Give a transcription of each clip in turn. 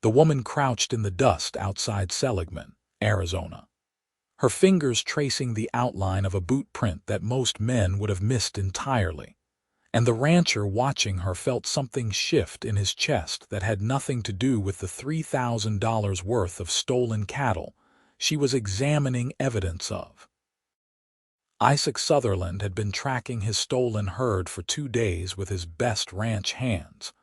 The woman crouched in the dust outside Seligman, Arizona, her fingers tracing the outline of a boot print that most men would have missed entirely. And the rancher watching her felt something shift in his chest that had nothing to do with the $3,000 worth of stolen cattle she was examining evidence of. Isaac Sutherland had been tracking his stolen herd for 2 days with his best ranch hands,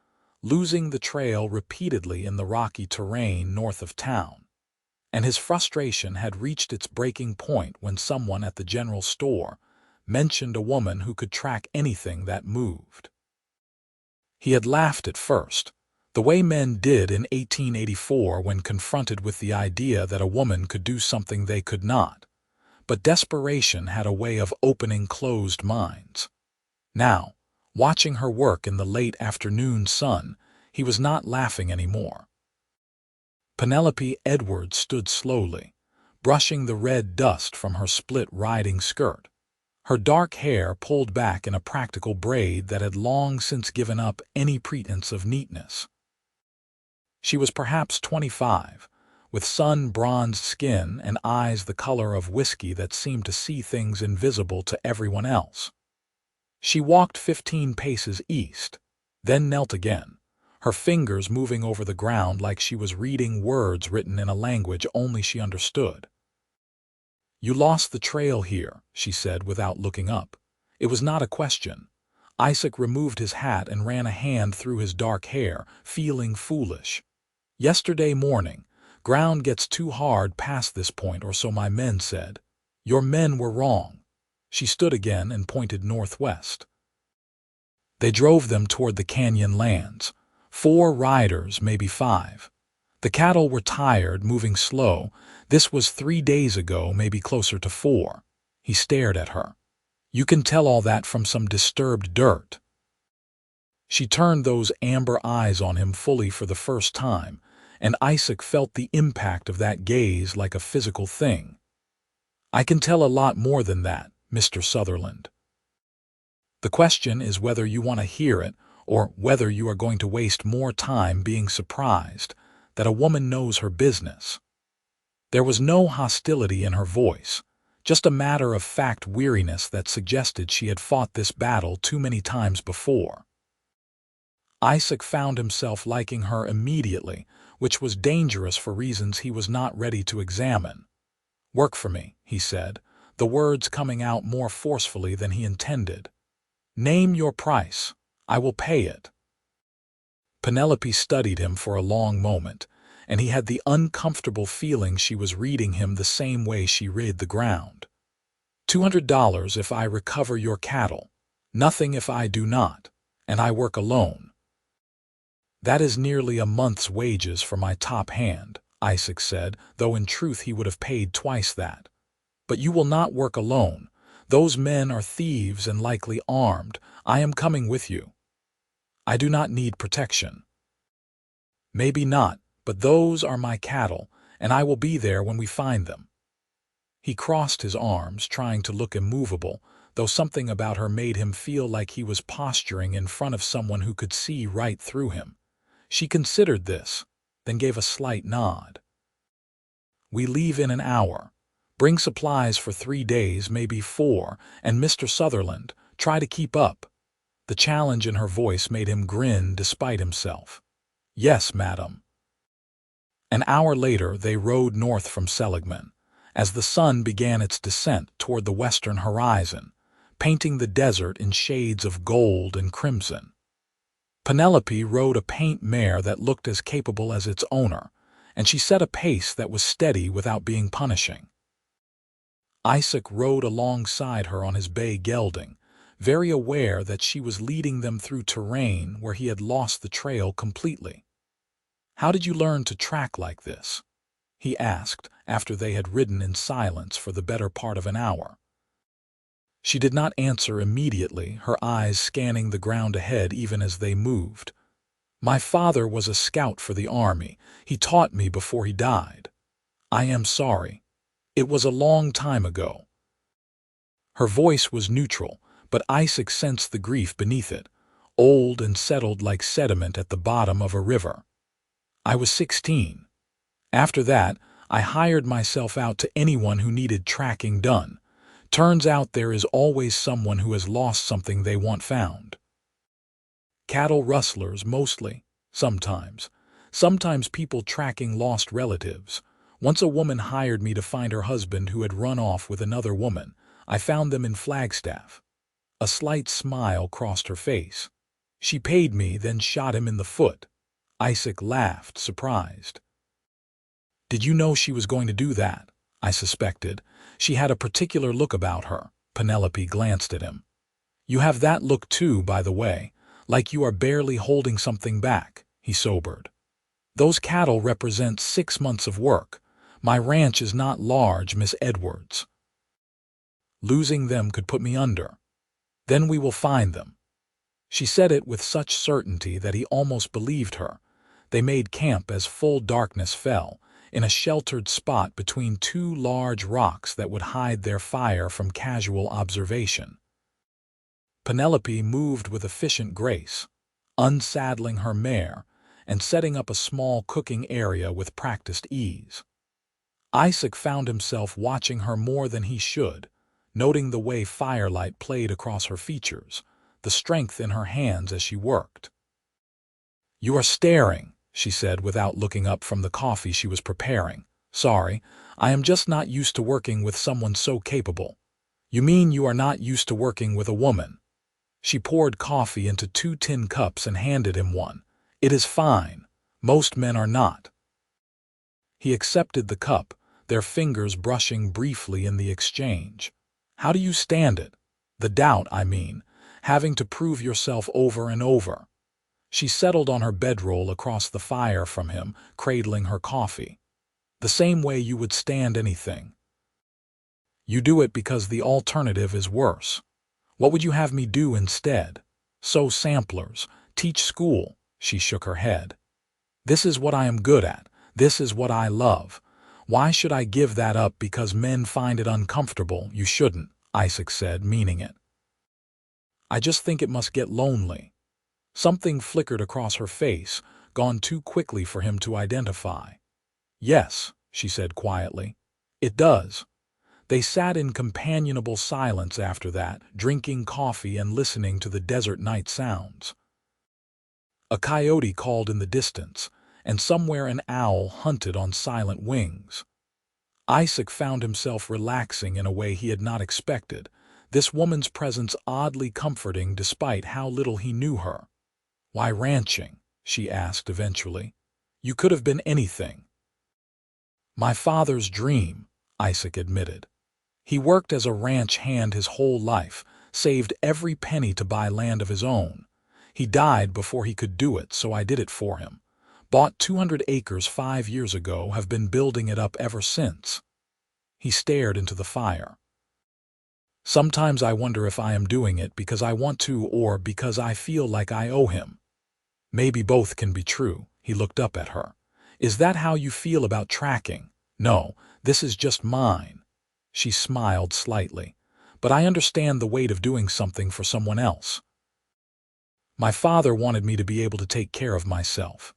losing the trail repeatedly in the rocky terrain north of town. And his frustration had reached its breaking point when someone at the general store mentioned a woman who could track anything that moved. He had laughed at first, the way men did in 1884 when confronted with the idea that a woman could do something they could not. But desperation had a way of opening closed minds. Now, watching her work in the late afternoon sun, he was not laughing anymore. Penelope Edwards stood slowly, brushing the red dust from her split riding skirt, her dark hair pulled back in a practical braid that had long since given up any pretense of neatness. She was perhaps 25, with sun-bronzed skin and eyes the color of whiskey that seemed to see things invisible to everyone else. She walked 15 paces east, then knelt again, her fingers moving over the ground like she was reading words written in a language only she understood. "You lost the trail here," she said without looking up. It was not a question. Isaac removed his hat and ran a hand through his dark hair, feeling foolish. "Yesterday morning. Ground gets too hard past this point, or so my men said. Your men were wrong." She stood again and pointed northwest. "They drove them toward the canyon lands. 4 riders, maybe 5. The cattle were tired, moving slow. This was 3 days ago, maybe closer to 4. He stared at her. "You can tell all that from some disturbed dirt." She turned those amber eyes on him fully for the first time, and Isaac felt the impact of that gaze like a physical thing. "I can tell a lot more than that, Mr. Sutherland. The question is whether you want to hear it, or whether you are going to waste more time being surprised that a woman knows her business." There was no hostility in her voice, just a matter-of-fact weariness that suggested she had fought this battle too many times before. Isaac found himself liking her immediately, which was dangerous for reasons he was not ready to examine. "Work for me," he said, the words coming out more forcefully than he intended. "Name your price. I will pay it." Penelope studied him for a long moment, and he had the uncomfortable feeling she was reading him the same way she read the ground. $200 if I recover your cattle. Nothing if I do not, and I work alone." "That is nearly a month's wages for my top hand," Isaac said, though in truth he would have paid twice that. "But you will not work alone. Those men are thieves and likely armed. I am coming with you." "I do not need protection." "Maybe not, but those are my cattle, and I will be there when we find them." He crossed his arms, trying to look immovable, though something about her made him feel like he was posturing in front of someone who could see right through him. She considered this, then gave a slight nod. "We leave in an hour. Bring supplies for 3 days, maybe 4, and Mr. Sutherland, try to keep up." The challenge in her voice made him grin despite himself. "Yes, madam." An hour later they rode north from Seligman, as the sun began its descent toward the western horizon, painting the desert in shades of gold and crimson. Penelope rode a paint mare that looked as capable as its owner, and she set a pace that was steady without being punishing. Isaac rode alongside her on his bay gelding, very aware that she was leading them through terrain where he had lost the trail completely. "How did you learn to track like this?" he asked after they had ridden in silence for the better part of an hour. She did not answer immediately, her eyes scanning the ground ahead even as they moved. "My father was a scout for the army. He taught me before he died. I am sorry. It was a long time ago." Her voice was neutral, but Isaac sensed the grief beneath it, old and settled like sediment at the bottom of a river. I was 16. After that, I hired myself out to anyone who needed tracking done. Turns out there is always someone who has lost something they want found. Cattle rustlers, mostly. Sometimes. Sometimes people tracking lost relatives. Once a woman hired me to find her husband who had run off with another woman. I found them in Flagstaff. A slight smile crossed her face. She paid me, then shot him in the foot. Isaac laughed, surprised. Did you know she was going to do that? I suspected. She had a particular look about her. Penelope glanced at him. You have that look too, by the way, like you are barely holding something back. He sobered. Those cattle represent 6 months of work. My ranch is not large, Miss Edwards. Losing them could put me under. Then we will find them. She said it with such certainty that he almost believed her. They made camp as full darkness fell, in a sheltered spot between two large rocks that would hide their fire from casual observation. Penelope moved with efficient grace, unsaddling her mare and setting up a small cooking area with practiced ease. Isaac found himself watching her more than he should, noting the way firelight played across her features, the strength in her hands as she worked. "You are staring," she said without looking up from the coffee she was preparing. "Sorry, I am just not used to working with someone so capable." "You mean you are not used to working with a woman?" She poured coffee into 2 tin cups and handed him one. "It is fine. Most men are not." He accepted the cup, their fingers brushing briefly in the exchange. "How do you stand it? The doubt, I mean, having to prove yourself over and over." She settled on her bedroll across the fire from him, cradling her coffee. "The same way you would stand anything. You do it because the alternative is worse. What would you have me do instead? Sew samplers, teach school?" She shook her head. "This is what I am good at. This is what I love. Why should I give that up because men find it uncomfortable?" "You shouldn't," Isaac said, meaning it. "I just think it must get lonely." Something flickered across her face, gone too quickly for him to identify. "Yes," she said quietly, "it does." They sat in companionable silence after that, drinking coffee and listening to the desert night sounds. A coyote called in the distance, and somewhere an owl hunted on silent wings. Isaac found himself relaxing in a way he had not expected, this woman's presence oddly comforting despite how little he knew her. "Why ranching?" she asked eventually. "You could have been anything." "My father's dream," Isaac admitted. He worked as a ranch hand his whole life, saved every penny to buy land of his own. He died before he could do it, so I did it for him. Bought 200 acres 5 years ago, have been building it up ever since. He stared into the fire. "Sometimes I wonder if I am doing it because I want to or because I feel like I owe him." "Maybe both can be true." He looked up at her. "Is that how you feel about tracking?" "No, this is just mine." She smiled slightly. "But I understand the weight of doing something for someone else. My father wanted me to be able to take care of myself.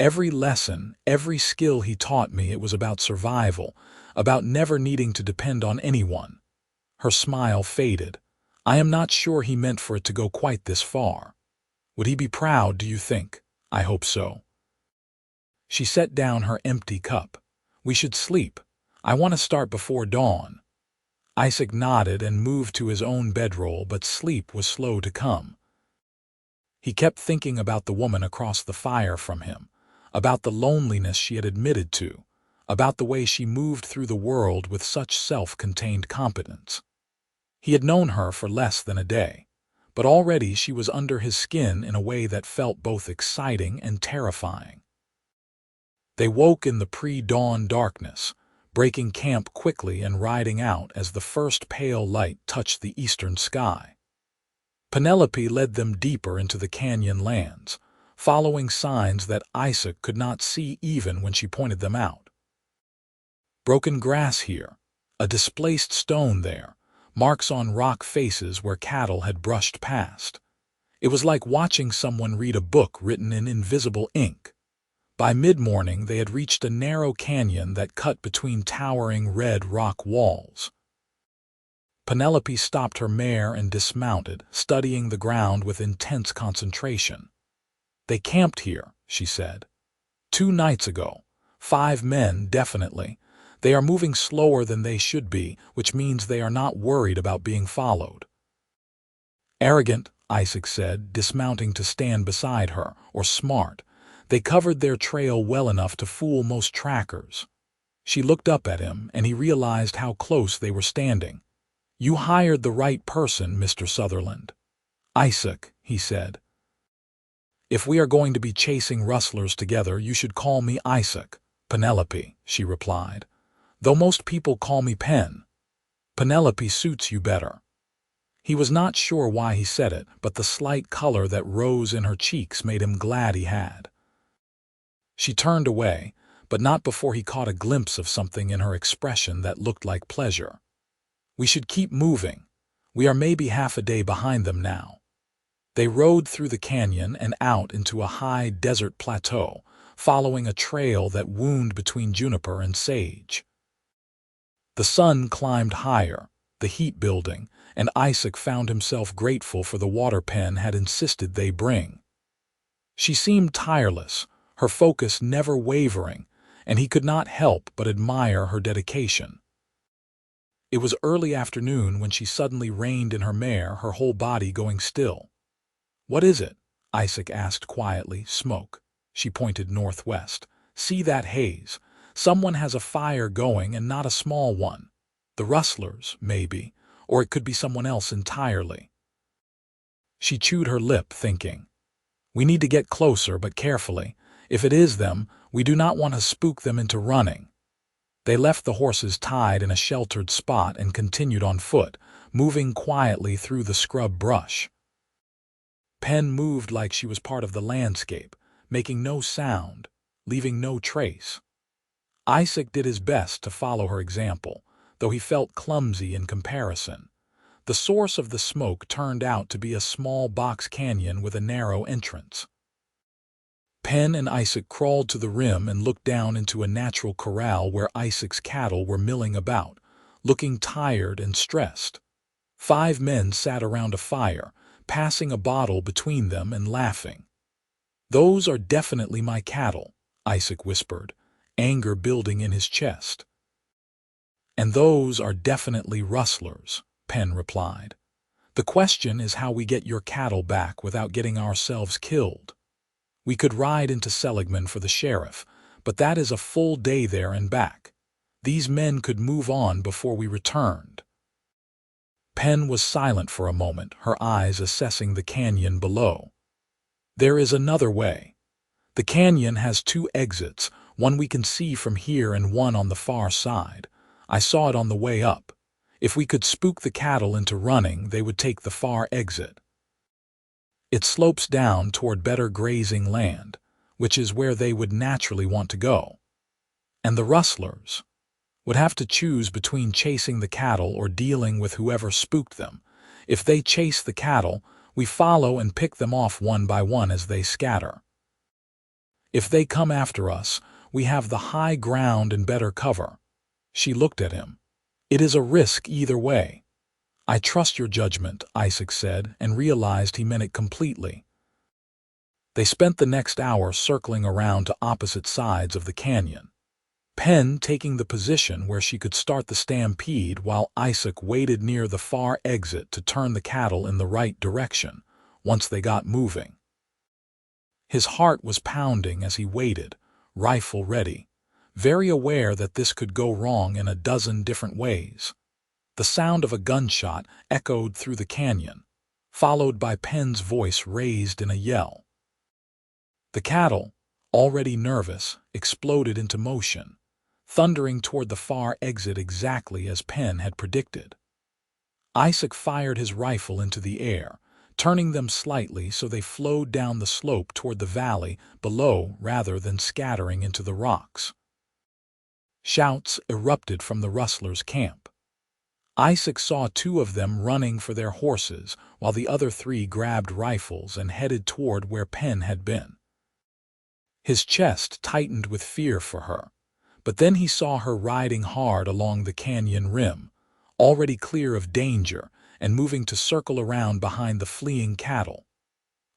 Every lesson, every skill he taught me, it was about survival, about never needing to depend on anyone." Her smile faded. "I am not sure he meant for it to go quite this far. Would he be proud, do you think?" "I hope so." She set down her empty cup. "We should sleep. I want to start before dawn." Isaac nodded and moved to his own bedroll, but sleep was slow to come. He kept thinking about the woman across the fire from him, about the loneliness she had admitted to, about the way she moved through the world with such self-contained competence. He had known her for less than a day, but already she was under his skin in a way that felt both exciting and terrifying. They woke in the pre-dawn darkness, breaking camp quickly and riding out as the first pale light touched the eastern sky. Penelope led them deeper into the canyon lands, following signs that Isaac could not see even when she pointed them out. Broken grass here, a displaced stone there, marks on rock faces where cattle had brushed past. It was like watching someone read a book written in invisible ink. By mid-morning they had reached a narrow canyon that cut between towering red rock walls. Penelope stopped her mare and dismounted, studying the ground with intense concentration. "They camped here," she said. "2 nights ago. 5 men, definitely. They are moving slower than they should be, which means they are not worried about being followed." "Arrogant," Isaac said, dismounting to stand beside her, "or smart. They covered their trail well enough to fool most trackers." She looked up at him, and he realized how close they were standing. "You hired the right person, Mr. Sutherland." "Isaac," he said. "If we are going to be chasing rustlers together, you should call me Isaac." "Penelope," she replied. "Though most people call me Pen. Penelope suits you better." He was not sure why he said it, but the slight color that rose in her cheeks made him glad he had. She turned away, but not before he caught a glimpse of something in her expression that looked like pleasure. "We should keep moving. We are maybe half a day behind them now." They rode through the canyon and out into a high desert plateau, following a trail that wound between juniper and sage. The sun climbed higher, the heat building, and Isaac found himself grateful for the water Pen had insisted they bring. She seemed tireless, her focus never wavering, and he could not help but admire her dedication. It was early afternoon when she suddenly reined in her mare, her whole body going still. "What is it?" Isaac asked quietly. "Smoke." She pointed northwest. "See that haze? Someone has a fire going, and not a small one. The rustlers, maybe, or it could be someone else entirely." She chewed her lip, thinking. "We need to get closer, but carefully. If it is them, we do not want to spook them into running." They left the horses tied in a sheltered spot and continued on foot, moving quietly through the scrub brush. Pen moved like she was part of the landscape, making no sound, leaving no trace. Isaac did his best to follow her example, though he felt clumsy in comparison. The source of the smoke turned out to be a small box canyon with a narrow entrance. Pen and Isaac crawled to the rim and looked down into a natural corral where Isaac's cattle were milling about, looking tired and stressed. 5 men sat around a fire, passing a bottle between them and laughing. "Those are definitely my cattle," Isaac whispered, anger building in his chest. "And those are definitely rustlers," Pen replied. "The question is how we get your cattle back without getting ourselves killed. We could ride into Seligman for the sheriff, but that is a full day there and back. These men could move on before we returned." Pen was silent for a moment, her eyes assessing the canyon below. "There is another way. The canyon has 2 exits, one we can see from here and one on the far side. I saw it on the way up. If we could spook the cattle into running, they would take the far exit. It slopes down toward better grazing land, which is where they would naturally want to go. And the rustlers would have to choose between chasing the cattle or dealing with whoever spooked them. If they chase the cattle, we follow and pick them off one by one as they scatter. If they come after us, we have the high ground and better cover." She looked at him. "It is a risk either way." "I trust your judgment," Isaac said, and realized he meant it completely. They spent the next hour circling around to opposite sides of the canyon, Pen taking the position where she could start the stampede while Isaac waited near the far exit to turn the cattle in the right direction once they got moving. His heart was pounding as he waited, rifle ready, very aware that this could go wrong in a dozen different ways. The sound of a gunshot echoed through the canyon, followed by Pen's voice raised in a yell. The cattle, already nervous, exploded into motion, thundering toward the far exit exactly as Pen had predicted. Isaac fired his rifle into the air, turning them slightly so they flowed down the slope toward the valley below rather than scattering into the rocks. Shouts erupted from the rustlers' camp. Isaac saw 2 of them running for their horses while the other 3 grabbed rifles and headed toward where Pen had been. His chest tightened with fear for her, but then he saw her riding hard along the canyon rim, already clear of danger and moving to circle around behind the fleeing cattle.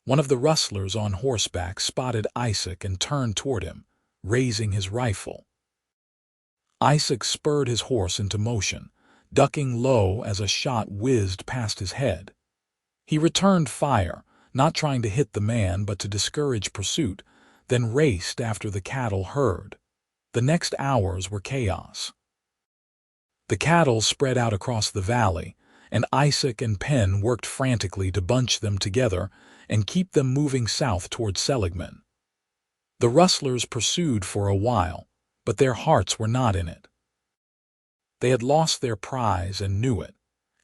One of the rustlers on horseback spotted Isaac and turned toward him, raising his rifle. Isaac spurred his horse into motion, ducking low as a shot whizzed past his head. He returned fire, not trying to hit the man but to discourage pursuit, then raced after the cattle herd. The next hours were chaos. The cattle spread out across the valley, and Isaac and Penn worked frantically to bunch them together and keep them moving south toward Seligman. The rustlers pursued for a while, but their hearts were not in it. They had lost their prize and knew it,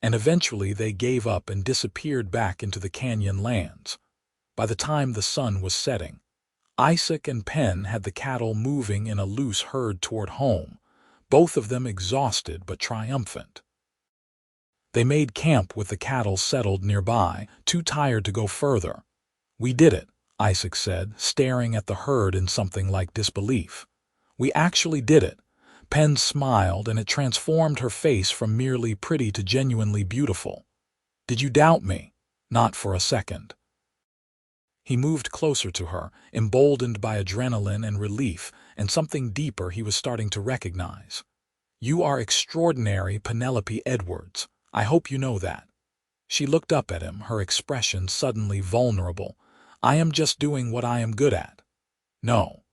and eventually they gave up and disappeared back into the canyon lands. By the time the sun was setting, Isaac and Penn had the cattle moving in a loose herd toward home, both of them exhausted but triumphant. They made camp with the cattle settled nearby, too tired to go further. "We did it," Isaac said, staring at the herd in something like disbelief. "We actually did it." Penn smiled, and it transformed her face from merely pretty to genuinely beautiful. "Did you doubt me?" "Not for a second." He moved closer to her, emboldened by adrenaline and relief, and something deeper he was starting to recognize. "You are extraordinary, Penelope Edwards. I hope you know that." She looked up at him, her expression suddenly vulnerable. "I am just doing what I am good at." "No.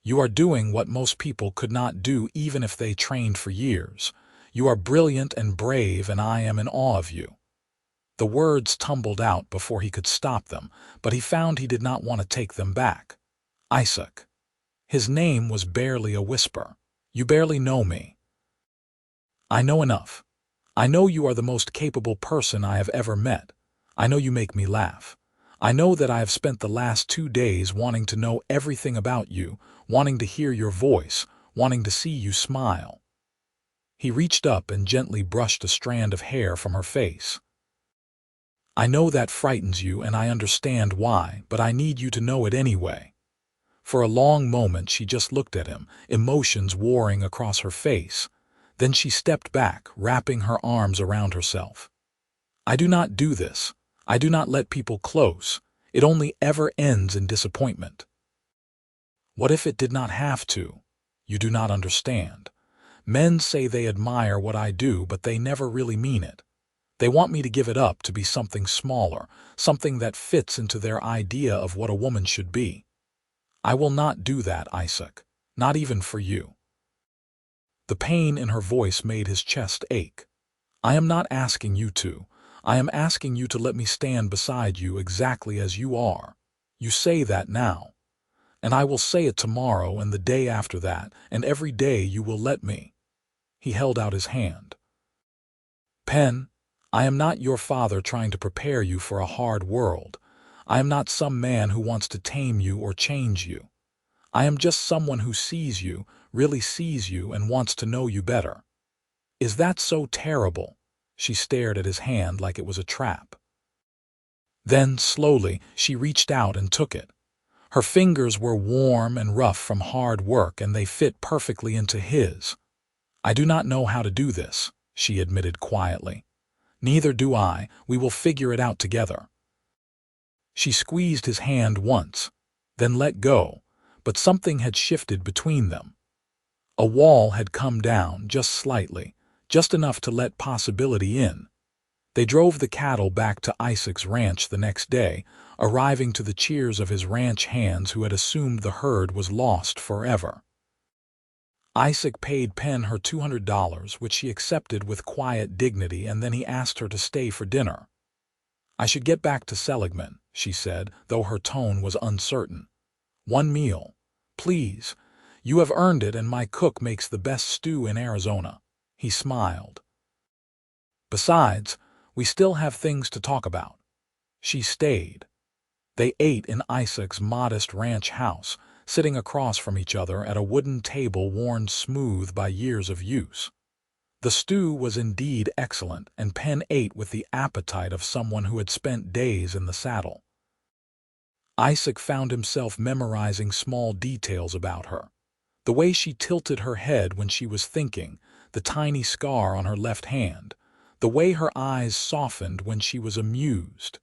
You are doing what most people could not do even if they trained for years. You are brilliant and brave, and I am in awe of you." The words tumbled out before he could stop them, but he found he did not want to take them back. "Isaac." His name was barely a whisper. "You barely know me." "I know enough. I know you are the most capable person I have ever met. I know you make me laugh. I know that I have spent the last 2 days wanting to know everything about you, wanting to hear your voice, wanting to see you smile." He reached up and gently brushed a strand of hair from her face. "I know that frightens you, and I understand why, but I need you to know it anyway." For a long moment she just looked at him, emotions warring across her face. Then she stepped back, wrapping her arms around herself. "I do not do this. I do not let people close. It only ever ends in disappointment." "What if it did not have to? You do not understand. Men say they admire what I do, but they never really mean it. They want me to give it up to be something smaller, something that fits into their idea of what a woman should be. I will not do that, Isaac. Not even for you." The pain in her voice made his chest ache. "I am not asking you to. I am asking you to let me stand beside you exactly as you are. You say that now. And I will say it tomorrow and the day after that, and every day you will let me." He held out his hand. "Pen, I am not your father trying to prepare you for a hard world. I am not some man who wants to tame you or change you. I am just someone who sees you, really sees you, and wants to know you better." "Is that so terrible?" She stared at his hand like it was a trap. Then, slowly, she reached out and took it. Her fingers were warm and rough from hard work, and they fit perfectly into his. "I do not know how to do this," she admitted quietly. "Neither do I. We will figure it out together." She squeezed his hand once, then let go, but something had shifted between them. A wall had come down, just slightly, just enough to let possibility in. They drove the cattle back to Isaac's ranch the next day, arriving to the cheers of his ranch hands who had assumed the herd was lost forever. Isaac paid Penn her $200, which she accepted with quiet dignity, and then he asked her to stay for dinner. "I should get back to Seligman," she said, though her tone was uncertain. "One meal. Please. You have earned it, and my cook makes the best stew in Arizona." He smiled. "Besides, we still have things to talk about." She stayed. They ate in Isaac's modest ranch house, sitting across from each other at a wooden table worn smooth by years of use. The stew was indeed excellent, and Penn ate with the appetite of someone who had spent days in the saddle. Isaac found himself memorizing small details about her. The way she tilted her head when she was thinking, the tiny scar on her left hand, the way her eyes softened when she was amused.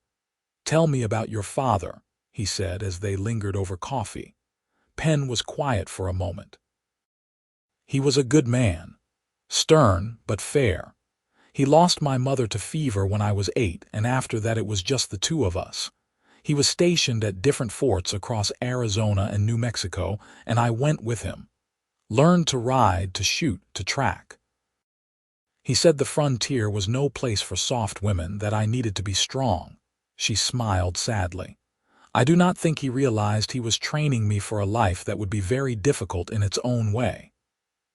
"Tell me about your father," he said as they lingered over coffee. Pen was quiet for a moment. "He was a good man. Stern, but fair. He lost my mother to fever when I was 8, and after that it was just the two of us. He was stationed at different forts across Arizona and New Mexico, and I went with him. Learned to ride, to shoot, to track. He said the frontier was no place for soft women, that I needed to be strong." She smiled sadly. "I do not think he realized he was training me for a life that would be very difficult in its own way."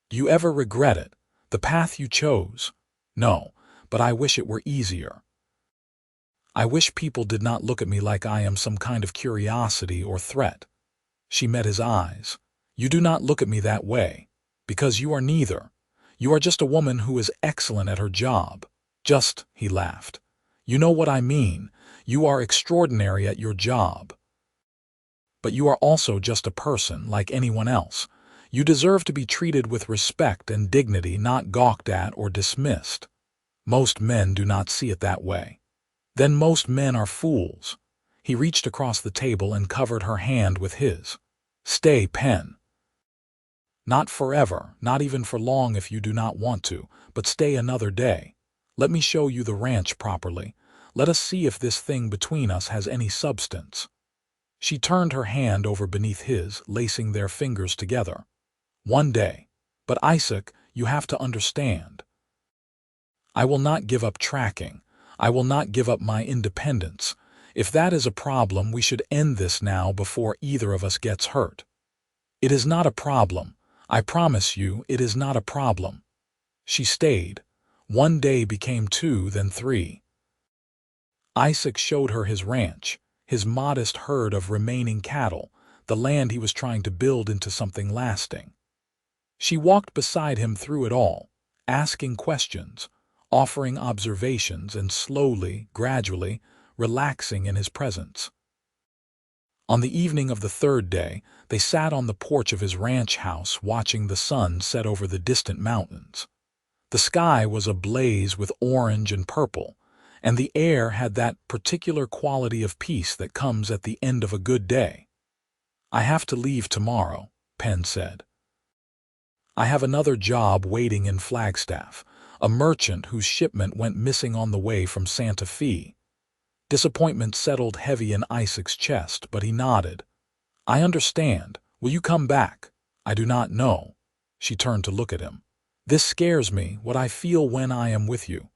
"Do you ever regret it? The path you chose?" "No, but I wish it were easier. I wish people did not look at me like I am some kind of curiosity or threat." She met his eyes. "You do not look at me that way, because you are neither. You are just a woman who is excellent at her job. Just," he laughed. "You know what I mean. You are extraordinary at your job. But you are also just a person, like anyone else. You deserve to be treated with respect and dignity, not gawked at or dismissed. Most men do not see it that way. Then most men are fools." He reached across the table and covered her hand with his. "Stay, Pen. Not forever, not even for long if you do not want to, but stay another day. Let me show you the ranch properly. Let us see if this thing between us has any substance." She turned her hand over beneath his, lacing their fingers together. "One day. But Isaac, you have to understand. I will not give up tracking. I will not give up my independence. If that is a problem, we should end this now before either of us gets hurt." "It is not a problem. I promise you, it is not a problem." She stayed. One day became 2, then 3. Isaac showed her his ranch, his modest herd of remaining cattle, the land he was trying to build into something lasting. She walked beside him through it all, asking questions, offering observations, and slowly, gradually, relaxing in his presence. On the evening of the 3rd day, they sat on the porch of his ranch house watching the sun set over the distant mountains. The sky was ablaze with orange and purple, and the air had that particular quality of peace that comes at the end of a good day. "I have to leave tomorrow," Penn said. "I have another job waiting in Flagstaff, a merchant whose shipment went missing on the way from Santa Fe." Disappointment settled heavy in Isaac's chest, but he nodded. "I understand. Will you come back?" "I do not know." She turned to look at him. "This scares me, what I feel when I am with you.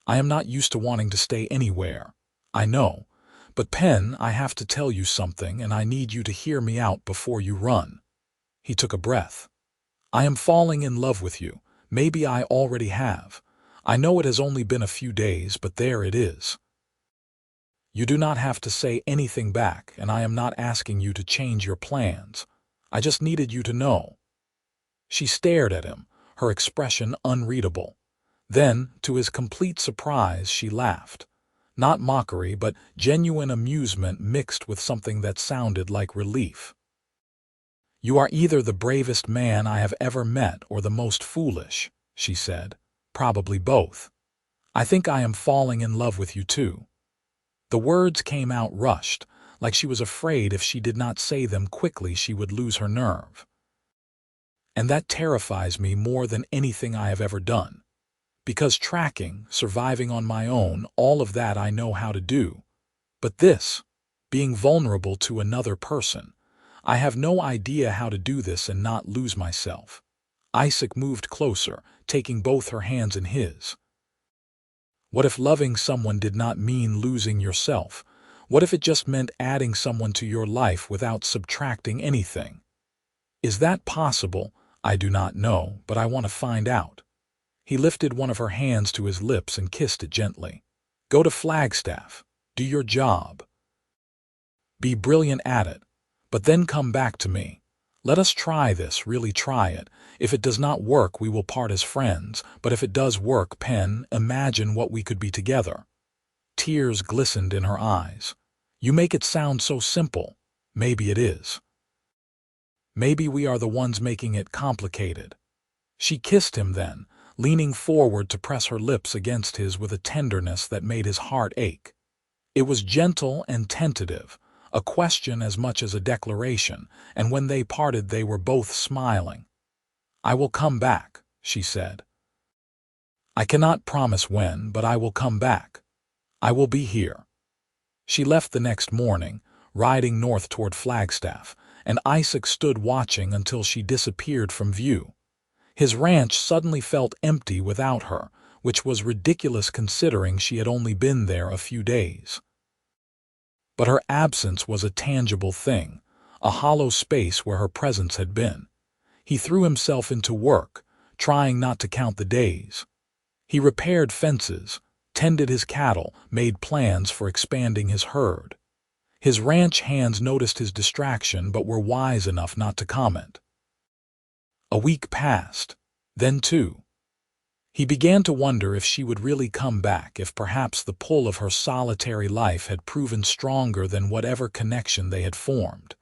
I am not used to wanting to stay anywhere. I know. But Penn, I have to tell you something, and I need you to hear me out before you run." He took a breath. "I am falling in love with you. Maybe I already have. I know it has only been a few days, but there it is. You do not have to say anything back, and I am not asking you to change your plans. I just needed you to know." She stared at him, her expression unreadable. Then, to his complete surprise, she laughed. Not mockery, but genuine amusement mixed with something that sounded like relief. "You are either the bravest man I have ever met or the most foolish," she said. "Probably both. I think I am falling in love with you too." The words came out rushed, like she was afraid if she did not say them quickly she would lose her nerve. "And that terrifies me more than anything I have ever done. Because tracking, surviving on my own, all of that I know how to do. But this, being vulnerable to another person, I have no idea how to do this and not lose myself." Isaac moved closer, taking both her hands in his. "What if loving someone did not mean losing yourself? What if it just meant adding someone to your life without subtracting anything? Is that possible? I do not know, but I want to find out." He lifted one of her hands to his lips and kissed it gently. "Go to Flagstaff. Do your job. Be brilliant at it. But then come back to me. Let us try this, really try it. If it does not work, we will part as friends. But if it does work, Penn, imagine what we could be together." Tears glistened in her eyes. You make it sound so simple. Maybe it is. Maybe we are the ones making it complicated. She kissed him then, leaning forward to press her lips against his with a tenderness that made his heart ache. It was gentle and tentative, a question as much as a declaration, and when they parted they were both smiling. "I will come back," she said. "I cannot promise when, but I will come back. I will be here." She left the next morning, riding north toward Flagstaff, and Isaac stood watching until she disappeared from view. His ranch suddenly felt empty without her, which was ridiculous considering she had only been there a few days. But her absence was a tangible thing, a hollow space where her presence had been. He threw himself into work, trying not to count the days. He repaired fences, tended his cattle, made plans for expanding his herd. His ranch hands noticed his distraction but were wise enough not to comment. A week passed, then two. He began to wonder if she would really come back, if perhaps the pull of her solitary life had proven stronger than whatever connection they had formed.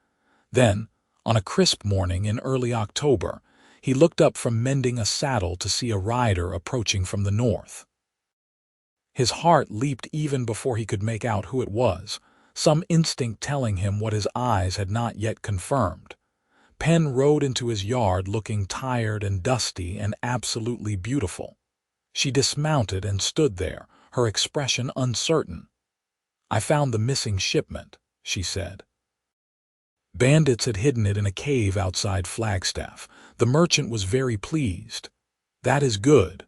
Then, on a crisp morning in early October, he looked up from mending a saddle to see a rider approaching from the north. His heart leaped even before he could make out who it was, some instinct telling him what his eyes had not yet confirmed. Pen rode into his yard looking tired and dusty and absolutely beautiful. She dismounted and stood there, her expression uncertain. "I found the missing shipment," she said. Bandits had hidden it in a cave outside Flagstaff. The merchant was very pleased. "That is good."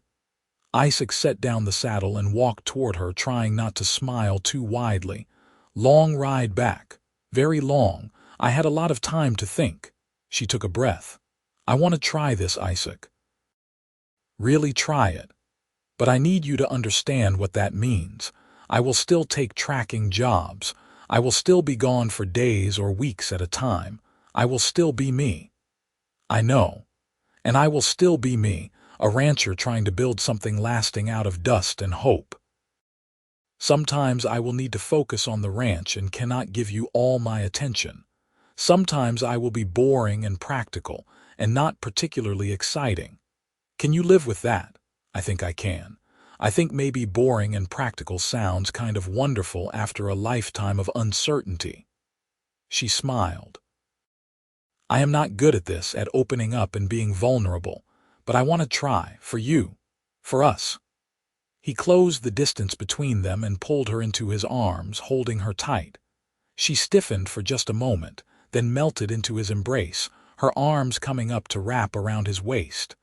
Isaac set down the saddle and walked toward her, trying not to smile too widely. "Long ride back. Very long. I had a lot of time to think." She took a breath. "I want to try this, Isaac. Really try it. But I need you to understand what that means. I will still take tracking jobs. I will still be gone for days or weeks at a time. I will still be me." "I know. And I will still be me, a rancher trying to build something lasting out of dust and hope. Sometimes I will need to focus on the ranch and cannot give you all my attention. Sometimes I will be boring and practical and not particularly exciting. Can you live with that?" "I think I can. I think maybe boring and practical sounds kind of wonderful after a lifetime of uncertainty." She smiled. "I am not good at this, at opening up and being vulnerable, but I want to try, for you, for us." He closed the distance between them and pulled her into his arms, holding her tight. She stiffened for just a moment, then melted into his embrace, her arms coming up to wrap around his waist.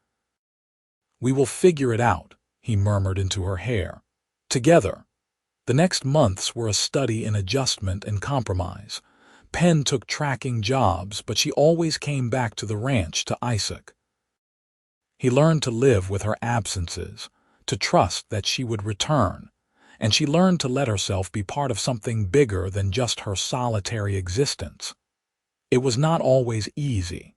"We will figure it out," he murmured into her hair. "Together." The next months were a study in adjustment and compromise. Pen took tracking jobs, but she always came back to the ranch, to Isaac. He learned to live with her absences, to trust that she would return, and she learned to let herself be part of something bigger than just her solitary existence. It was not always easy.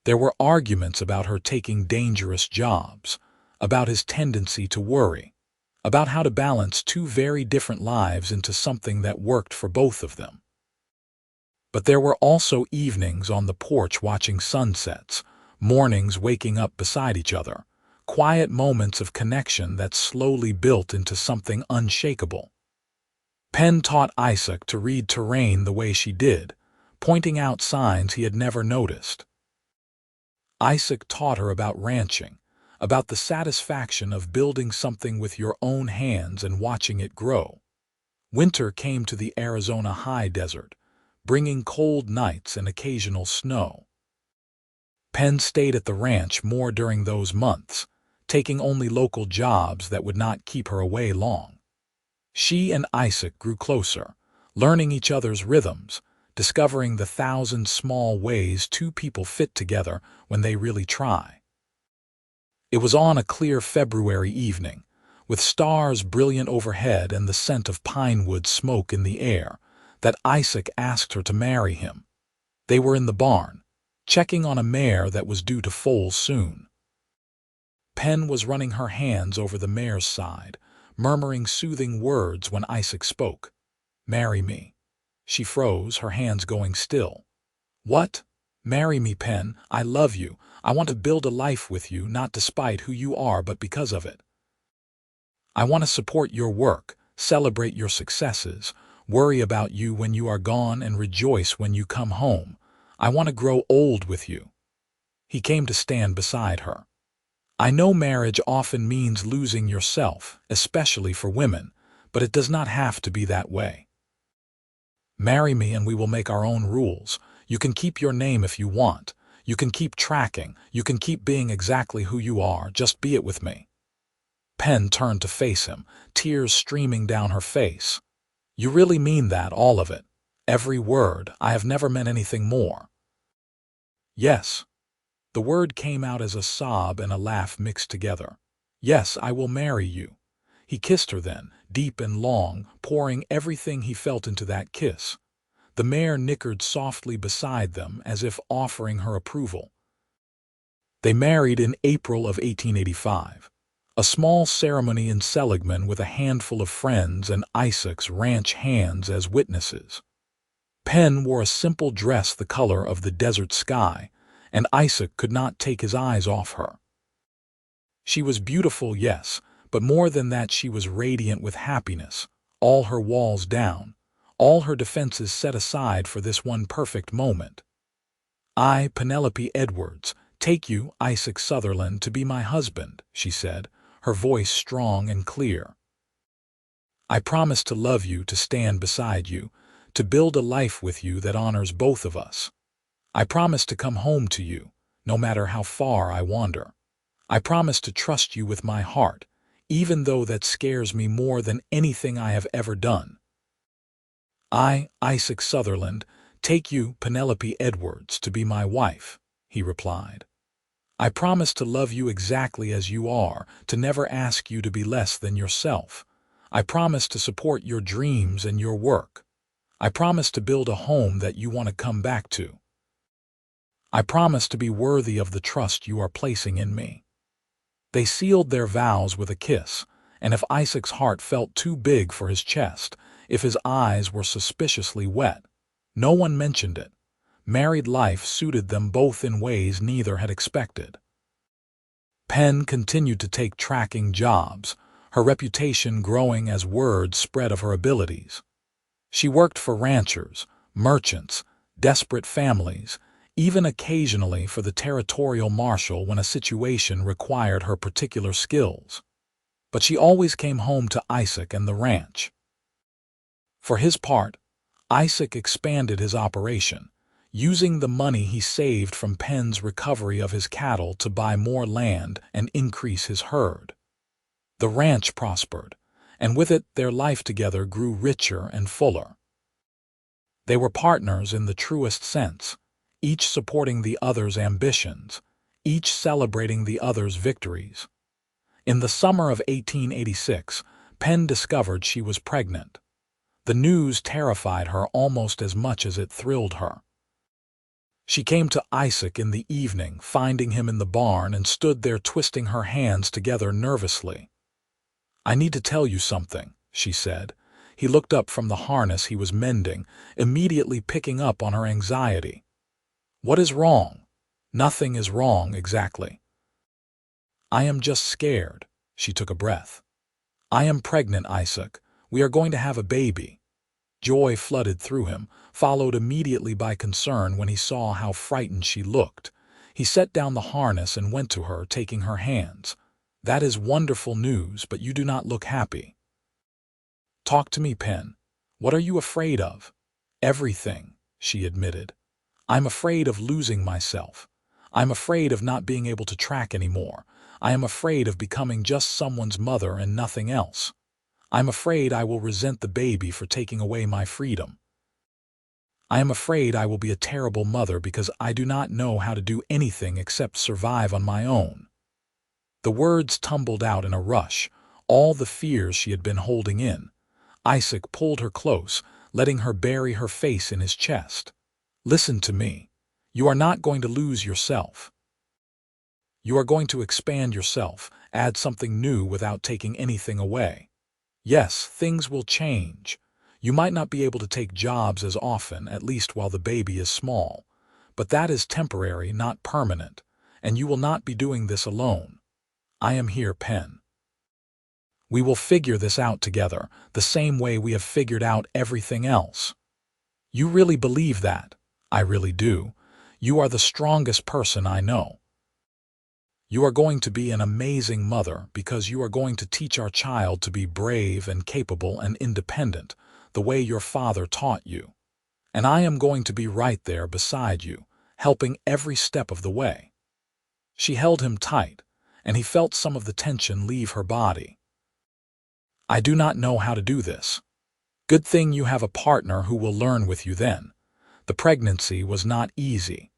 There were arguments about her taking dangerous jobs, about his tendency to worry, about how to balance two very different lives into something that worked for both of them. But there were also evenings on the porch watching sunsets, mornings waking up beside each other, quiet moments of connection that slowly built into something unshakable. Pen taught Isaac to read terrain the way she did, pointing out signs he had never noticed. Isaac taught her about ranching, about the satisfaction of building something with your own hands and watching it grow. Winter came to the Arizona high desert, bringing cold nights and occasional snow. Pen stayed at the ranch more during those months, taking only local jobs that would not keep her away long. She and Isaac grew closer, learning each other's rhythms, discovering the thousand small ways two people fit together when they really try. It was on a clear February evening, with stars brilliant overhead and the scent of pinewood smoke in the air, that Isaac asked her to marry him. They were in the barn, checking on a mare that was due to foal soon. Pen was running her hands over the mare's side, murmuring soothing words when Isaac spoke. Marry me. She froze, her hands going still. What? Marry me, Pen. I love you. I want to build a life with you, not despite who you are, but because of it. I want to support your work, celebrate your successes, worry about you when you are gone, and rejoice when you come home. I want to grow old with you. He came to stand beside her. I know marriage often means losing yourself, especially for women, but it does not have to be that way. Marry me and we will make our own rules. You can keep your name if you want. You can keep tracking. You can keep being exactly who you are. Just be it with me. Pen turned to face him, tears streaming down her face. You really mean that, all of it? Every word? I have never meant anything more. Yes. The word came out as a sob and a laugh mixed together. Yes, I will marry you. He kissed her then, deep and long, pouring everything he felt into that kiss. The mare nickered softly beside them as if offering her approval. They married in April of 1885. A small ceremony in Seligman with a handful of friends and Isaac's ranch hands as witnesses. Pen wore a simple dress the color of the desert sky, and Isaac could not take his eyes off her. She was beautiful, yes, but more than that, she was radiant with happiness, all her walls down, all her defenses set aside for this one perfect moment. I, Penelope Edwards, take you, Isaac Sutherland, to be my husband, she said, her voice strong and clear. I promise to love you, to stand beside you, to build a life with you that honors both of us. I promise to come home to you, no matter how far I wander. I promise to trust you with my heart, even though that scares me more than anything I have ever done. I, Isaac Sutherland, take you, Penelope Edwards, to be my wife, he replied. I promise to love you exactly as you are, to never ask you to be less than yourself. I promise to support your dreams and your work. I promise to build a home that you want to come back to. I promise to be worthy of the trust you are placing in me. They sealed their vows with a kiss, and if Isaac's heart felt too big for his chest, if his eyes were suspiciously wet, no one mentioned it. Married life suited them both in ways neither had expected. Pen continued to take tracking jobs, her reputation growing as word spread of her abilities. She worked for ranchers, merchants, desperate families, even occasionally for the territorial marshal when a situation required her particular skills. But she always came home to Isaac and the ranch. For his part, Isaac expanded his operation, using the money he saved from Pen's recovery of his cattle to buy more land and increase his herd. The ranch prospered, and with it their life together grew richer and fuller. They were partners in the truest sense, each supporting the other's ambitions, each celebrating the other's victories. In the summer of 1886, Pen discovered she was pregnant. The news terrified her almost as much as it thrilled her. She came to Isaac in the evening, finding him in the barn, and stood there twisting her hands together nervously. I need to tell you something, she said. He looked up from the harness he was mending, immediately picking up on her anxiety. What is wrong? Nothing is wrong exactly. I am just scared. She took a breath. I am pregnant, Isaac. We are going to have a baby. Joy flooded through him, followed immediately by concern when he saw how frightened she looked. He set down the harness and went to her, taking her hands. That is wonderful news, but you do not look happy. Talk to me, Pen. What are you afraid of? Everything, she admitted. I'm afraid of losing myself. I'm afraid of not being able to track anymore. I am afraid of becoming just someone's mother and nothing else. I'm afraid I will resent the baby for taking away my freedom. I am afraid I will be a terrible mother because I do not know how to do anything except survive on my own. The words tumbled out in a rush, all the fears she had been holding in. Isaac pulled her close, letting her bury her face in his chest. Listen to me. You are not going to lose yourself. You are going to expand yourself, add something new without taking anything away. Yes, things will change. You might not be able to take jobs as often, at least while the baby is small, but that is temporary, not permanent, and you will not be doing this alone. I am here, Pen. We will figure this out together, the same way we have figured out everything else. You really believe that? I really do. You are the strongest person I know. You are going to be an amazing mother because you are going to teach our child to be brave and capable and independent, the way your father taught you. And I am going to be right there beside you, helping every step of the way. She held him tight, and he felt some of the tension leave her body. I do not know how to do this. Good thing you have a partner who will learn with you then. The pregnancy was not easy.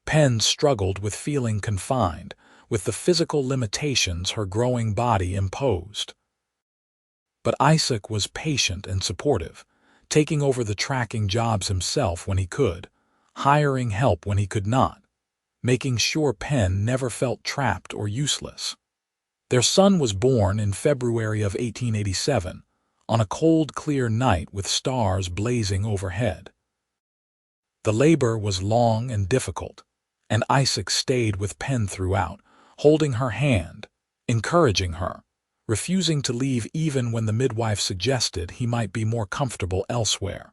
Pen struggled with feeling confined, with the physical limitations her growing body imposed. But Isaac was patient and supportive, taking over the tracking jobs himself when he could, hiring help when he could not, making sure Pen never felt trapped or useless. Their son was born in February of 1887, on a cold, clear night with stars blazing overhead. The labor was long and difficult, and Isaac stayed with Pen throughout, holding her hand, encouraging her, refusing to leave even when the midwife suggested he might be more comfortable elsewhere.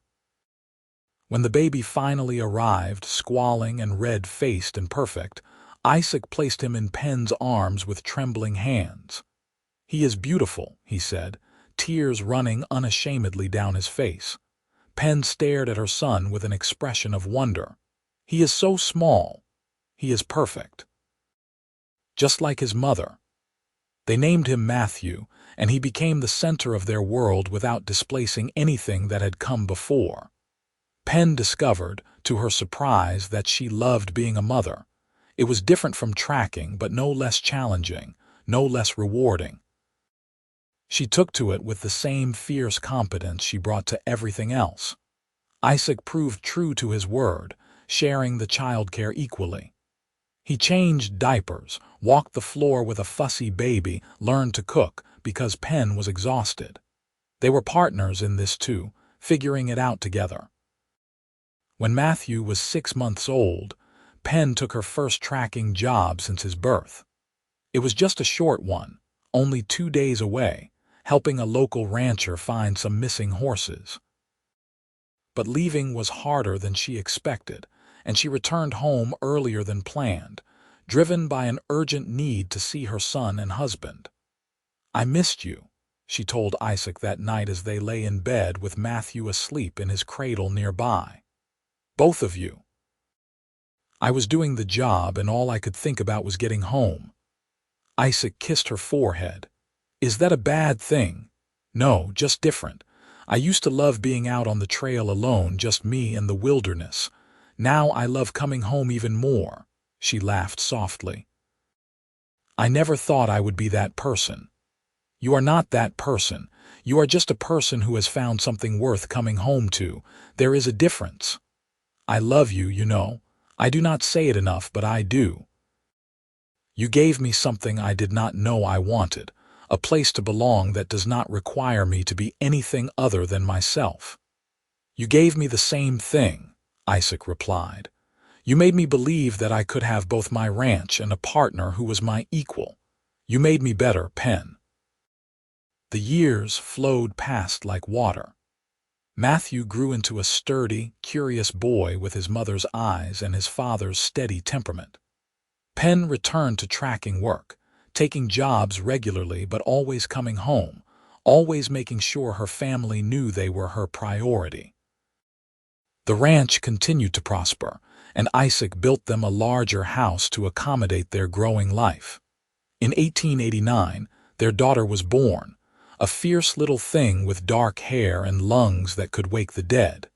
When the baby finally arrived, squalling and red-faced and perfect, Isaac placed him in Pen's arms with trembling hands. "He is beautiful," he said, tears running unashamedly down his face. Pen stared at her son with an expression of wonder. "He is so small. He is perfect. Just like his mother." They named him Matthew, and he became the center of their world without displacing anything that had come before. Pen discovered, to her surprise, that she loved being a mother. It was different from tracking, but no less challenging, no less rewarding. She took to it with the same fierce competence she brought to everything else. Isaac proved true to his word, sharing the childcare equally. He changed diapers, walked the floor with a fussy baby, learned to cook because Pen was exhausted. They were partners in this too, figuring it out together. When Matthew was 6 months old, Pen took her first tracking job since his birth. It was just a short one, only 2 days away, helping a local rancher find some missing horses. But leaving was harder than she expected, and she returned home earlier than planned, driven by an urgent need to see her son and husband. "I missed you," she told Isaac that night as they lay in bed with Matthew asleep in his cradle nearby. "Both of you." I was doing the job, and all I could think about was getting home. Isaac kissed her forehead. "Is that a bad thing?" "No, just different. I used to love being out on the trail alone, just me and the wilderness. Now I love coming home even more." She laughed softly. "I never thought I would be that person." "You are not that person. You are just a person who has found something worth coming home to. There is a difference. I love you, you know. I do not say it enough, but I do. You gave me something I did not know I wanted, a place to belong that does not require me to be anything other than myself." "You gave me the same thing," Isaac replied. "You made me believe that I could have both my ranch and a partner who was my equal. You made me better, Pen." The years flowed past like water. Matthew grew into a sturdy, curious boy with his mother's eyes and his father's steady temperament. Pen returned to tracking work, taking jobs regularly but always coming home, always making sure her family knew they were her priority. The ranch continued to prosper, and Isaac built them a larger house to accommodate their growing life. In 1889, their daughter was born, a fierce little thing with dark hair and lungs that could wake the dead.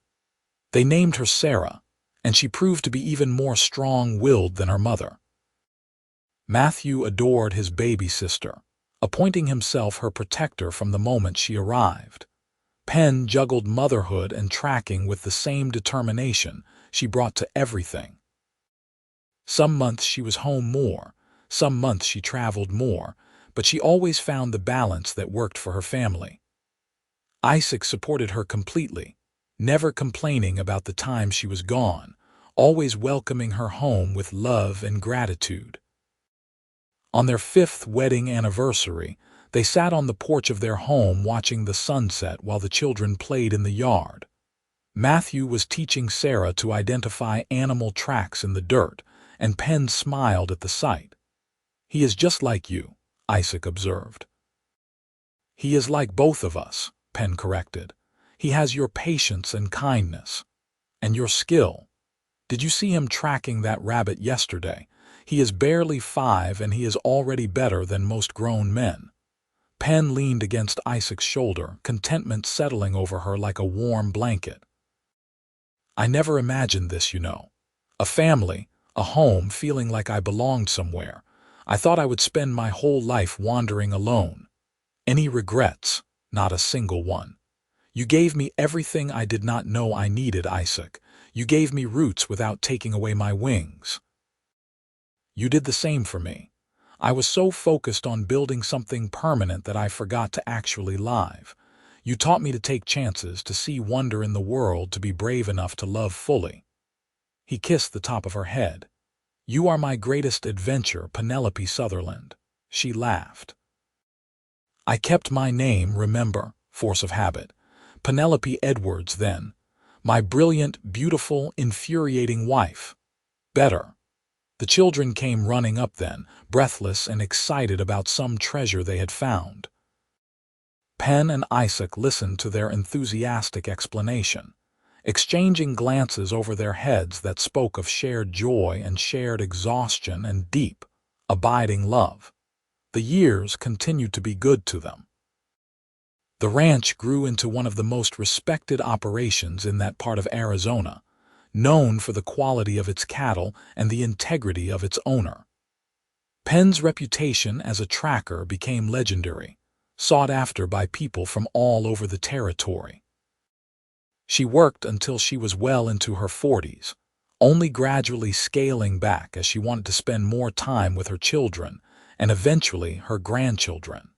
They named her Sarah, and she proved to be even more strong-willed than her mother. Matthew adored his baby sister, appointing himself her protector from the moment she arrived. Pen juggled motherhood and tracking with the same determination she brought to everything. Some months she was home more, some months she traveled more, but she always found the balance that worked for her family. Isaac supported her completely, never complaining about the time she was gone, always welcoming her home with love and gratitude. On their 5th wedding anniversary, they sat on the porch of their home watching the sunset while the children played in the yard. Matthew was teaching Sarah to identify animal tracks in the dirt, and Penn smiled at the sight. "He is just like you," Isaac observed. "He is like both of us," Penn corrected. "He has your patience and kindness. And your skill. Did you see him tracking that rabbit yesterday? He is barely 5 and he is already better than most grown men." Penn leaned against Isaac's shoulder, contentment settling over her like a warm blanket. "I never imagined this, you know. A family, a home, feeling like I belonged somewhere. I thought I would spend my whole life wandering alone. Any regrets? Not a single one. You gave me everything I did not know I needed, Isaac. You gave me roots without taking away my wings. You did the same for me. I was so focused on building something permanent that I forgot to actually live. You taught me to take chances, to see wonder in the world, to be brave enough to love fully." He kissed the top of her head. "You are my greatest adventure, Penelope Sutherland." She laughed. "I kept my name, remember, force of habit. Penelope Edwards then. My brilliant, beautiful, infuriating wife. Better." The children came running up then, breathless and excited about some treasure they had found. Penn and Isaac listened to their enthusiastic explanation, exchanging glances over their heads that spoke of shared joy and shared exhaustion and deep, abiding love. The years continued to be good to them. The ranch grew into one of the most respected operations in that part of Arizona, known for the quality of its cattle and the integrity of its owner. Penn's reputation as a tracker became legendary, sought after by people from all over the territory. She worked until she was well into her 40s, only gradually scaling back as she wanted to spend more time with her children and eventually her grandchildren.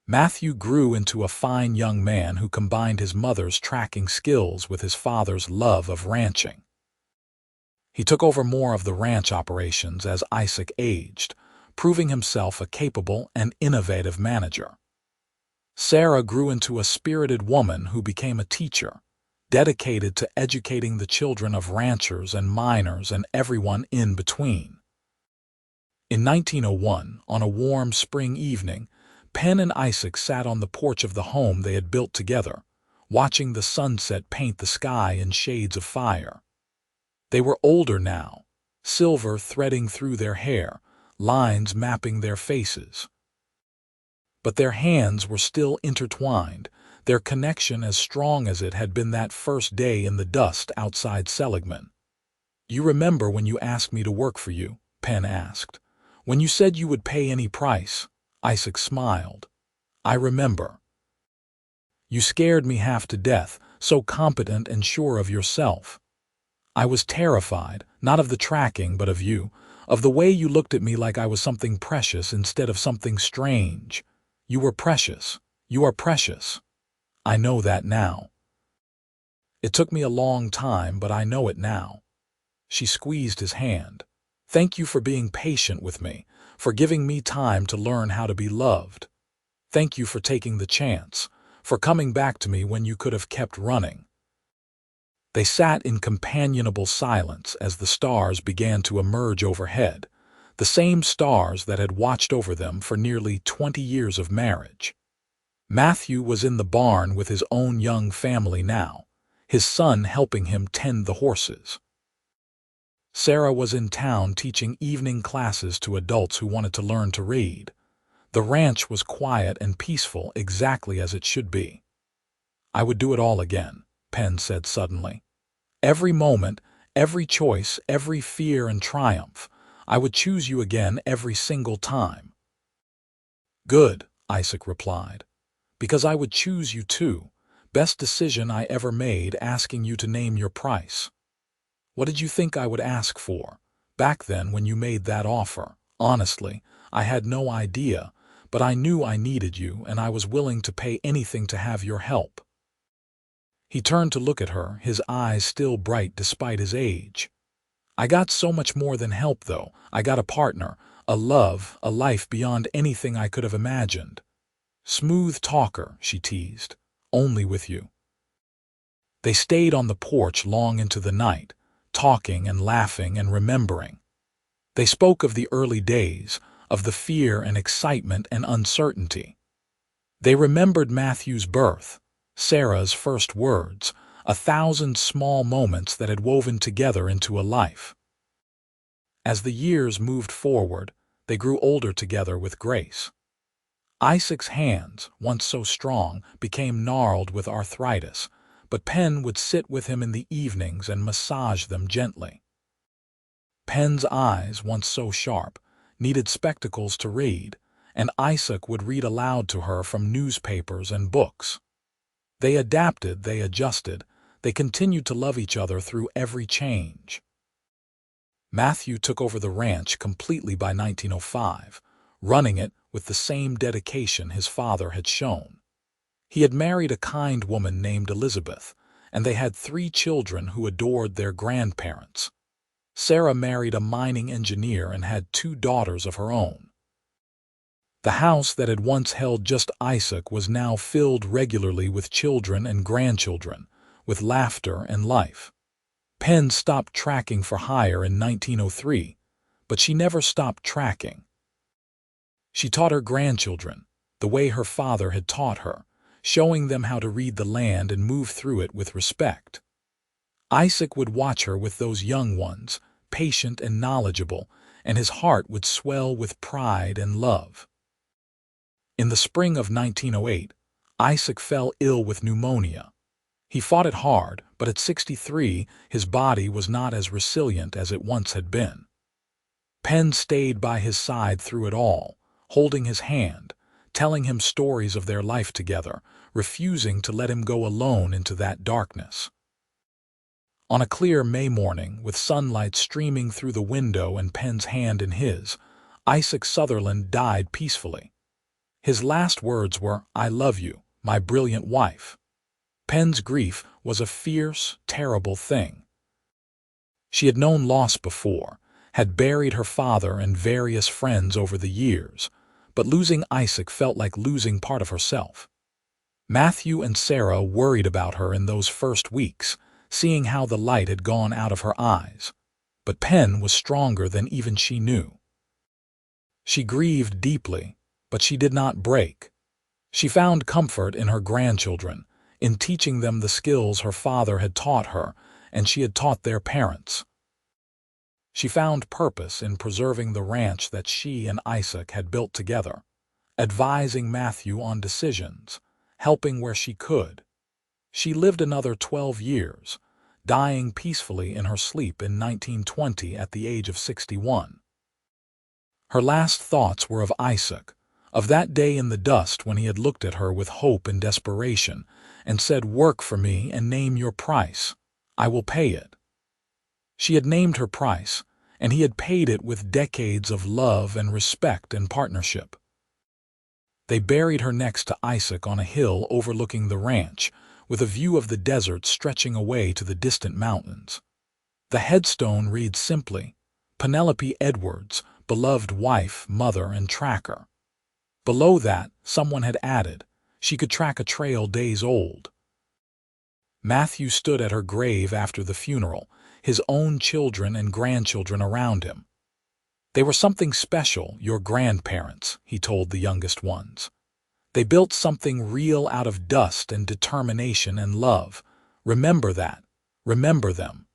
Matthew grew into a fine young man who combined his mother's tracking skills with his father's love of ranching. He took over more of the ranch operations as Isaac aged, proving himself a capable and innovative manager. Sarah grew into a spirited woman who became a teacher, dedicated to educating the children of ranchers and miners and everyone in between. In 1901, on a warm spring evening, Penn and Isaac sat on the porch of the home they had built together, watching the sunset paint the sky in shades of fire. They were older now, silver threading through their hair, lines mapping their faces. But their hands were still intertwined, their connection as strong as it had been that first day in the dust outside Seligman. "You remember when you asked me to work for you?" Penn asked. "When you said you would pay any price?" Isaac smiled. "I remember. You scared me half to death, so competent and sure of yourself. I was terrified, not of the tracking, but of you, of the way you looked at me like I was something precious instead of something strange. You were precious. You are precious. I know that now. It took me a long time, but I know it now." She squeezed his hand. "Thank you for being patient with me, for giving me time to learn how to be loved. Thank you for taking the chance, for coming back to me when you could have kept running." They sat in companionable silence as the stars began to emerge overhead, the same stars that had watched over them for nearly 20 years of marriage. Matthew was in the barn with his own young family now, his son helping him tend the horses. Sarah was in town teaching evening classes to adults who wanted to learn to read. The ranch was quiet and peaceful, exactly as it should be. "I would do it all again," Penn said suddenly. "Every moment, every choice, every fear and triumph. I would choose you again every single time." "Good," Isaac replied. "Because I would choose you too. Best decision I ever made, asking you to name your price." "What did you think I would ask for? Back then when you made that offer, honestly, I had no idea, but I knew I needed you and I was willing to pay anything to have your help." He turned to look at her, his eyes still bright despite his age. "I got so much more than help, though. I got a partner, a love, a life beyond anything I could have imagined." "Smooth talker," she teased. "Only with you." They stayed on the porch long into the night, talking and laughing and remembering. They spoke of the early days, of the fear and excitement and uncertainty. They remembered Matthew's birth, Sarah's first words, 1,000 small moments that had woven together into a life. As the years moved forward, they grew older together with grace. Isaac's hands, once so strong, became gnarled with arthritis, but Pen would sit with him in the evenings and massage them gently. Pen's eyes, once so sharp, needed spectacles to read, and Isaac would read aloud to her from newspapers and books. They adapted, they adjusted, they continued to love each other through every change. Matthew took over the ranch completely by 1905, running it with the same dedication his father had shown. He had married a kind woman named Elizabeth, and they had 3 children who adored their grandparents. Sarah married a mining engineer and had 2 daughters of her own. The house that had once held just Isaac was now filled regularly with children and grandchildren, with laughter and life. Pen stopped tracking for hire in 1903, but she never stopped tracking. She taught her grandchildren the way her father had taught her, showing them how to read the land and move through it with respect. Isaac would watch her with those young ones, patient and knowledgeable, and his heart would swell with pride and love. In the spring of 1908, Isaac fell ill with pneumonia. He fought it hard, but at 63, his body was not as resilient as it once had been. Pen stayed by his side through it all, holding his hand, telling him stories of their life together, refusing to let him go alone into that darkness. On a clear May morning, with sunlight streaming through the window and Pen's hand in his, Isaac Sutherland died peacefully. His last words were, "I love you, my brilliant wife." Pen's grief was a fierce, terrible thing. She had known loss before, had buried her father and various friends over the years, but losing Isaac felt like losing part of herself. Matthew and Sarah worried about her in those first weeks, seeing how the light had gone out of her eyes. But Pen was stronger than even she knew. She grieved deeply, but she did not break. She found comfort in her grandchildren, in teaching them the skills her father had taught her and she had taught their parents. She found purpose in preserving the ranch that she and Isaac had built together, advising Matthew on decisions, helping where she could. She lived another 12 years, dying peacefully in her sleep in 1920 at the age of 61. Her last thoughts were of Isaac, of that day in the dust when he had looked at her with hope and desperation and said, "Work for me and name your price. I will pay it." She had named her price, and he had paid it with decades of love and respect and partnership. They buried her next to Isaac on a hill overlooking the ranch, with a view of the desert stretching away to the distant mountains. The headstone reads simply, "Penelope Edwards, beloved wife, mother, and tracker." Below that, someone had added, "She could track a trail days old." Matthew stood at her grave after the funeral, his own children and grandchildren around him. "They were something special, your grandparents," he told the youngest ones. "They built something real out of dust and determination and love. Remember that. Remember them."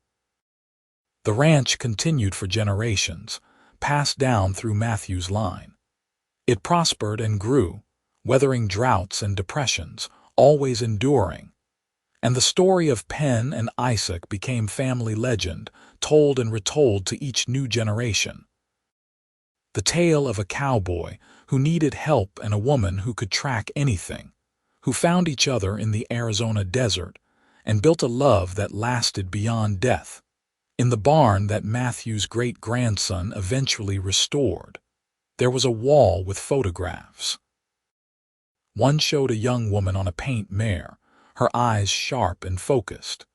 The ranch continued for generations, passed down through Matthew's line. It prospered and grew, weathering droughts and depressions, always enduring. And the story of Pen and Isaac became family legend, told and retold to each new generation. The tale of a cowboy who needed help and a woman who could track anything, who found each other in the Arizona desert and built a love that lasted beyond death, in the barn that Matthew's great-grandson eventually restored. There was a wall with photographs, One showed a young woman on a paint mare, her eyes sharp and focused.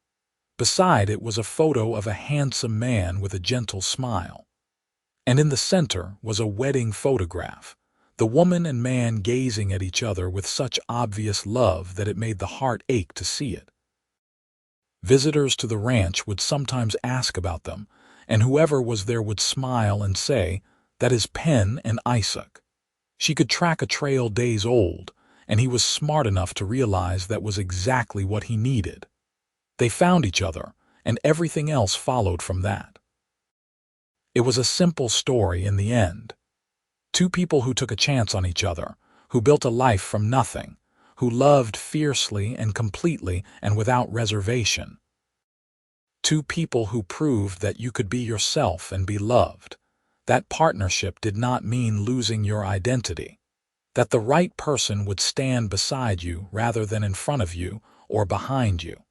Beside it was a photo of a handsome man with a gentle smile. And in the center was a wedding photograph, the woman and man gazing at each other with such obvious love that it made the heart ache to see it. Visitors to the ranch would sometimes ask about them, and whoever was there would smile and say, "That is Pen and Isaac." She could track a trail days old, and he was smart enough to realize that was exactly what he needed. They found each other, and everything else followed from that. It was a simple story in the end. Two people who took a chance on each other, who built a life from nothing, who loved fiercely and completely and without reservation. Two people who proved that you could be yourself and be loved. That partnership did not mean losing your identity. That the right person would stand beside you rather than in front of you or behind you.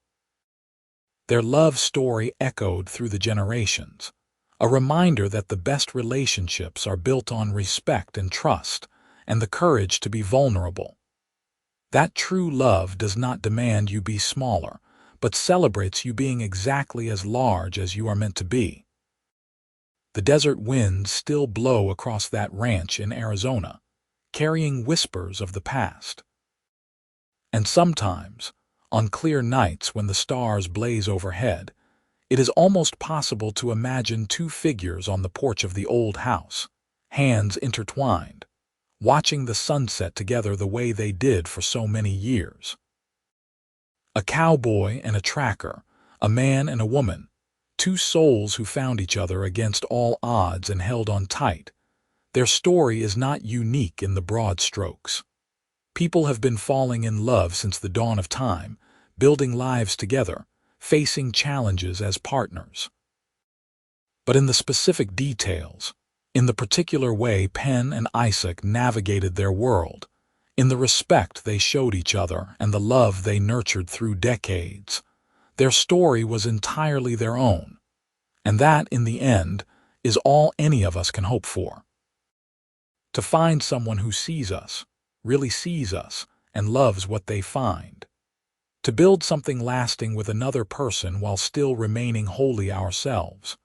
Their love story echoed through the generations, a reminder that the best relationships are built on respect and trust, and the courage to be vulnerable. That true love does not demand you be smaller, but celebrates you being exactly as large as you are meant to be. The desert winds still blow across that ranch in Arizona, carrying whispers of the past. And sometimes, on clear nights when the stars blaze overhead, it is almost possible to imagine two figures on the porch of the old house, hands intertwined, watching the sunset together the way they did for so many years. A cowboy and a tracker, a man and a woman, two souls who found each other against all odds and held on tight. Their story is not unique in the broad strokes. People have been falling in love since the dawn of time, building lives together, facing challenges as partners. But in the specific details, in the particular way Pen and Isaac navigated their world, in the respect they showed each other and the love they nurtured through decades, their story was entirely their own. And that, in the end, is all any of us can hope for. To find someone who sees us, really sees us, and loves what they find. To build something lasting with another person while still remaining wholly ourselves.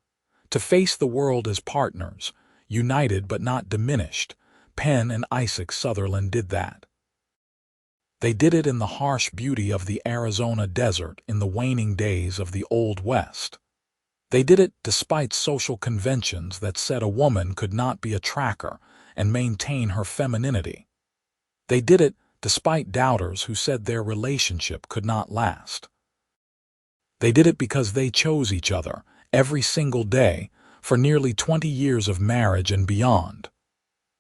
To face the world as partners, united but not diminished. Pen and Isaac Sutherland did that. They did it in the harsh beauty of the Arizona desert in the waning days of the Old West. They did it despite social conventions that said a woman could not be a tracker and maintain her femininity. They did it despite doubters who said their relationship could not last. They did it because they chose each other every single day for nearly 20 years of marriage and beyond.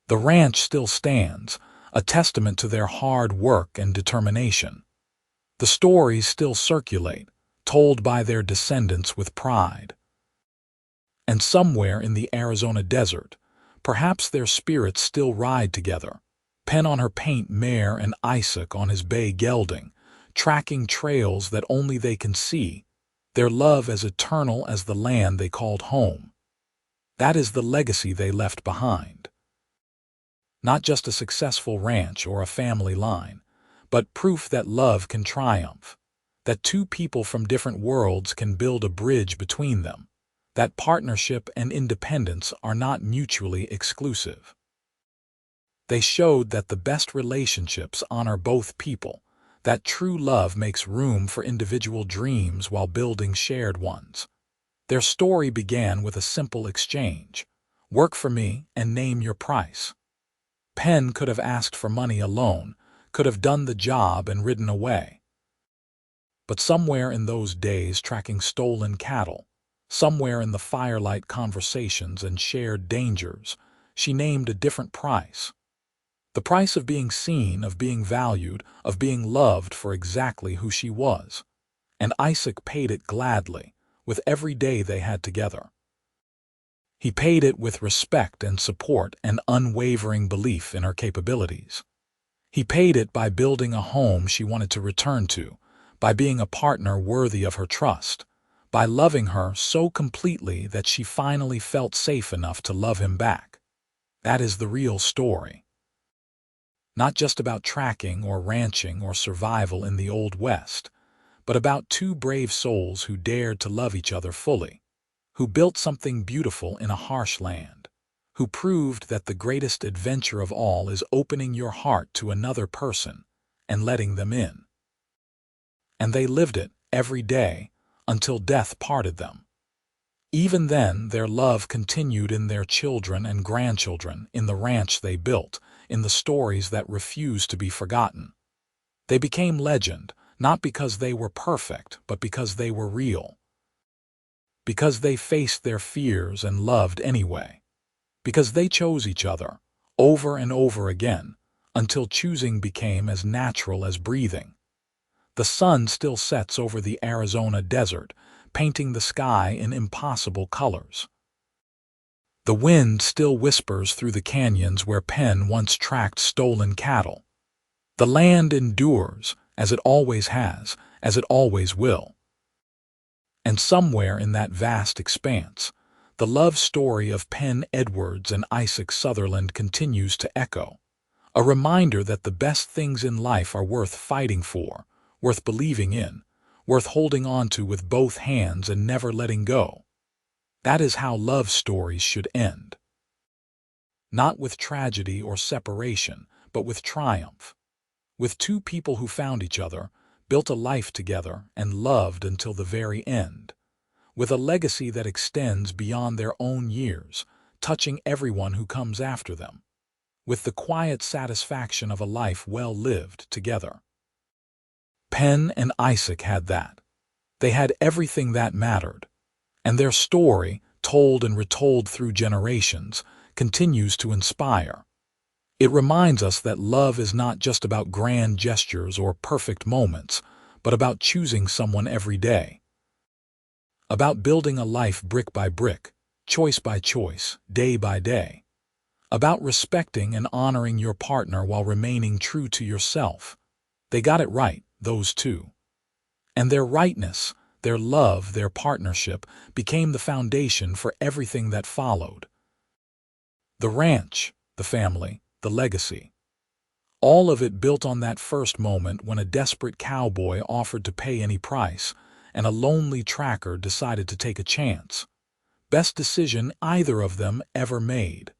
The ranch still stands, a testament to their hard work and determination. The stories still circulate, told by their descendants with pride. And somewhere in the Arizona desert, perhaps their spirits still ride together, Pen on her paint mare and Isaac on his bay gelding, tracking trails that only they can see, their love as eternal as the land they called home. That is the legacy they left behind. Not just a successful ranch or a family line, but proof that love can triumph, that two people from different worlds can build a bridge between them, that partnership and independence are not mutually exclusive. They showed that the best relationships honor both people, that true love makes room for individual dreams while building shared ones. Their story began with a simple exchange: work for me and name your price. Pen could have asked for money alone, could have done the job and ridden away. But somewhere in those days tracking stolen cattle, somewhere in the firelight conversations and shared dangers, she named a different price. The price of being seen, of being valued, of being loved for exactly who she was. And Isaac paid it gladly, with every day they had together. He paid it with respect and support and unwavering belief in her capabilities. He paid it by building a home she wanted to return to, by being a partner worthy of her trust, by loving her so completely that she finally felt safe enough to love him back. That is the real story. not just about tracking or ranching or survival in the Old West, but about two brave souls who dared to love each other fully, who built something beautiful in a harsh land, who proved that the greatest adventure of all is opening your heart to another person and letting them in. And they lived it every day until death parted them. Even then, their love continued in their children and grandchildren, in the ranch they built, in the stories that refused to be forgotten. They became legend, not because they were perfect, but because they were real. Because they faced their fears and loved anyway. Because they chose each other, over and over again, until choosing became as natural as breathing. The sun still sets over the Arizona desert, painting the sky in impossible colors. The wind still whispers through the canyons where Penn once tracked stolen cattle. The land endures, as it always has, as it always will. And somewhere in that vast expanse, the love story of Penn Edwards and Isaac Sutherland continues to echo, a reminder that the best things in life are worth fighting for, worth believing in, worth holding on to with both hands and never letting go. That is how love stories should end. Not with tragedy or separation, but with triumph. With two people who found each other, built a life together, and loved until the very end. With a legacy that extends beyond their own years, touching everyone who comes after them. With the quiet satisfaction of a life well lived together. Penn and Isaac had that. They had everything that mattered. And their story, told and retold through generations, continues to inspire. It reminds us that love is not just about grand gestures or perfect moments, but about choosing someone every day. About building a life brick by brick, choice by choice, day by day. About respecting and honoring your partner while remaining true to yourself. They got it right, those two. And their rightness, their love, their partnership, became the foundation for everything that followed. The ranch, the family, the legacy. All of it built on that first moment when a desperate cowboy offered to pay any price, and a lonely tracker decided to take a chance. Best decision either of them ever made.